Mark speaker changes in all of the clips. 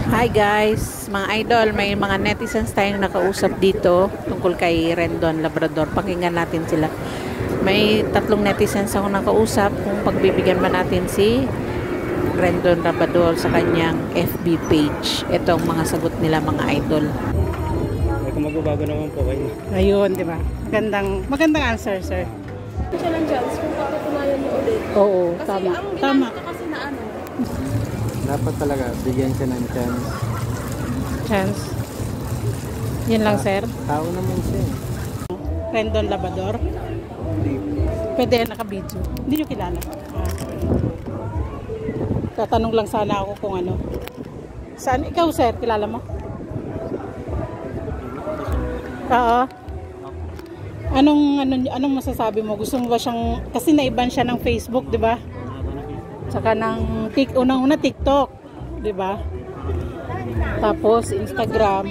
Speaker 1: Hi guys, mga idol, may mga netizens tayong nakausap dito tungkol kay Rendon Labrador. Pakinggan natin sila. May 3 netizens ako nakausap kung pagbibigyan ba natin si Rendon Labrador sa kanyang FB page. Ito ang mga sagot nila, mga idol.
Speaker 2: May kung magbabago naman po kayo.
Speaker 1: Ayun, di ba? Magandang answer, sir.
Speaker 3: Siya ng chance kung patutunayan mo ulit.
Speaker 1: Oo,
Speaker 3: Kasi
Speaker 1: tama.
Speaker 3: ang
Speaker 1: Tama.
Speaker 3: ginagawa kasi na ano,
Speaker 2: Dapat talaga bigyan siya ng chance.
Speaker 1: Chance. Yun lang, sir.
Speaker 2: Tao naman siya.
Speaker 1: Rendon Labrador. Pwede naka-video. Hindi nyo kilala. Tatanong lang sana ako kung ano. Saan? Ikaw, sir, kilala mo? Oo. Anong masasabi mo? Gusto mo ba siyang, kasi naiban siya ng Facebook, di ba? Saka ng unang-una TikTok, di ba? Tapos Instagram.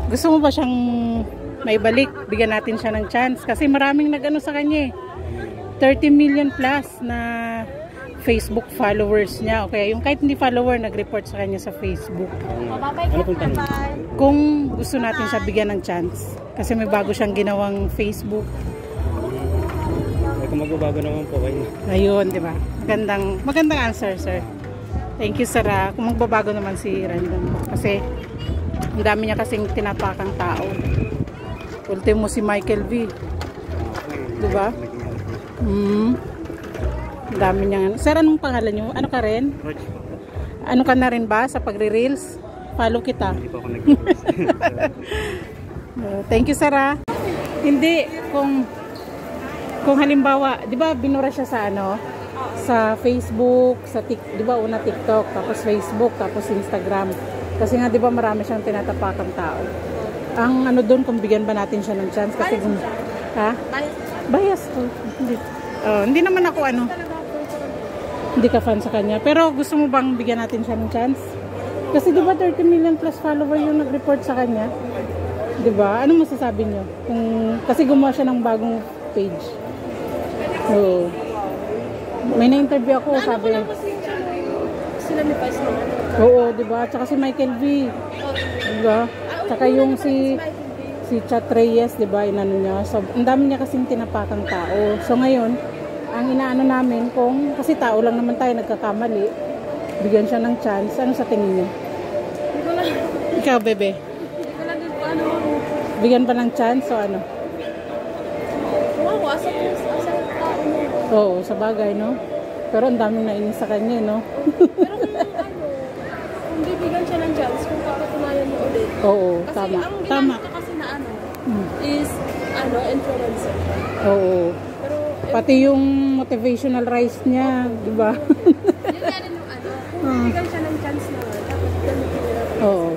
Speaker 1: Gusto mo ba siyang maibalik? Bigyan natin siya ng chance kasi maraming nag-ano sa kanya eh. 30 million plus na Facebook followers niya. O kaya yung kahit hindi follower nag-report sa kanya sa Facebook.
Speaker 2: Ano pong tanong?
Speaker 1: Kung gusto natin siya bigyan ng chance kasi may bago siyang ginawang Facebook.
Speaker 2: May kung magbabago naman po kayo.
Speaker 1: Ayun, di ba? Magandang answer, sir. Thank you, sir. Kung magbabago naman si Rendon. Kasi ang dami niya kasing tinapakang tao. Ultimo si Michael V. Di ba? Ang dami niya. Sir, anong pangalan niyo? Ano ka rin? Ano ka na rin ba sa pagre-reels? Follow kita.
Speaker 2: Hindi po ako nag-reels.
Speaker 1: Thank you, sir. Hindi, kung halimbawa, 'di ba binura siya sa sa Facebook, di ba una TikTok, tapos Facebook, tapos Instagram. Kasi nga 'di ba marami siyang tinatapakang tao. Ang doon kung bigyan ba natin siya ng chance kasi bias ko. Hindi naman ako hindi ka fan sa kanya. Pero gusto mo bang bigyan natin siya ng chance? Kasi 'di ba 30 million plus follower yung nag-report sa kanya? 'Di ba? Ano masasabi niyo? Kasi gumawa siya ng bagong page. Oo. May na-interview ako, sabi.
Speaker 3: sila ni Vice naman.
Speaker 1: Oo, di ba? Tsaka si Michael V. Di ba? Tsaka yung si Chat Reyes, di ba? Inano niya. So, ang dami niya kasing tinapakang tao. So, ngayon, ang inaano namin kasi tao lang naman tayo nagkakamali, bigyan siya ng chance. Ano sa tingin niyo?
Speaker 3: Hindi ko lang,
Speaker 1: Ikaw, bebe?
Speaker 3: hindi ko lang din po
Speaker 1: Bigyan pa ng chance o ano?
Speaker 3: wow, asa tao mo.
Speaker 1: Oo, sa bagay, no? Pero ang daming nainis sa kanya, no?
Speaker 3: Pero kung bibigyan siya ng chance, kung patutunayan mo ulit.
Speaker 1: Oo,
Speaker 3: Kasi
Speaker 1: tama.
Speaker 3: ang
Speaker 1: Tama.
Speaker 3: ginagawa kasi na is influencer.
Speaker 1: Oo.
Speaker 3: Pero
Speaker 1: Pati yung motivational rise niya, di ba?
Speaker 3: yun nga rin yung kung bibigyan siya ng chance naman, dapat gamitin nila.
Speaker 1: Oo.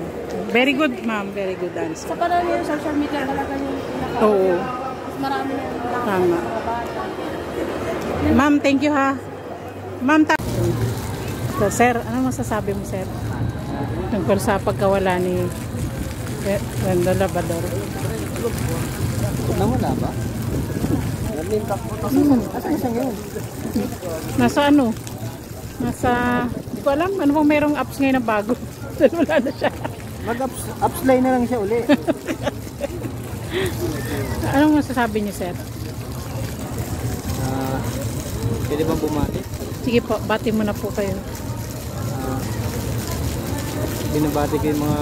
Speaker 1: Very good, ma'am. Very good answer.
Speaker 3: Sa parang yung social media talaga yung pinaka.
Speaker 1: Oo.
Speaker 3: Mas marami na yung
Speaker 1: Tama.
Speaker 3: mga bata.
Speaker 1: Ma'am, thank you ha. Ma'am, so, sir, ano masasabi mo, sir? Tungkol sa pagkawala ni Rendon Labrador.
Speaker 2: Nawala ba? Nag-impact po ito. Asan siya ngayon?
Speaker 1: Nasa hindi ko alam, ano bang merong apps ngayon na bago? Wala na siya.
Speaker 2: Mag-upslide na lang siya uli.
Speaker 1: Anong masasabi niyo, sir?
Speaker 2: Pwede bang bumati?
Speaker 1: Sige po, bati mo na po kayo.
Speaker 2: Binabati ko yung mga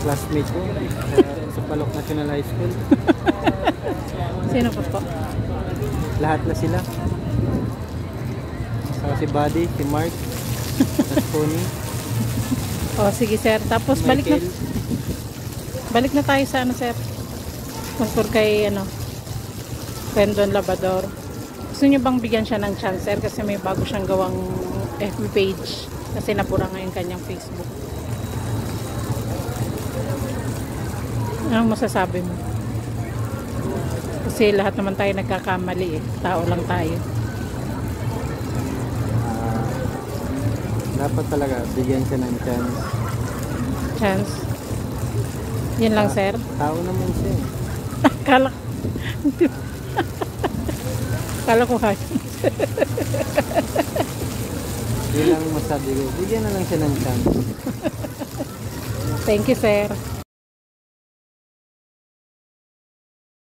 Speaker 2: classmates ko sa Palok National High School.
Speaker 1: Sino pa po?
Speaker 2: Lahat na sila. Si Buddy, si Mark, si Tony.
Speaker 1: Oh, sige, sir. Tapos balik na tayo sa sir. Tungkol kay Rendon Labrador. Gusto niyo bang bigyan siya ng chance, sir? Kasi may bago siyang gawang FB page. Kasi nabura ngayon kanyang Facebook. Anong masasabi mo? Kasi lahat naman tayo nagkakamali eh. Tao lang tayo.
Speaker 2: Dapat talaga bigyan siya ng chance.
Speaker 1: Chance? Yan lang, sir?
Speaker 2: Tao naman siya.
Speaker 1: Kala ko ha.
Speaker 2: Yun lang masabi ko. Bigyan na lang siya ng chance.
Speaker 1: Thank you, sir.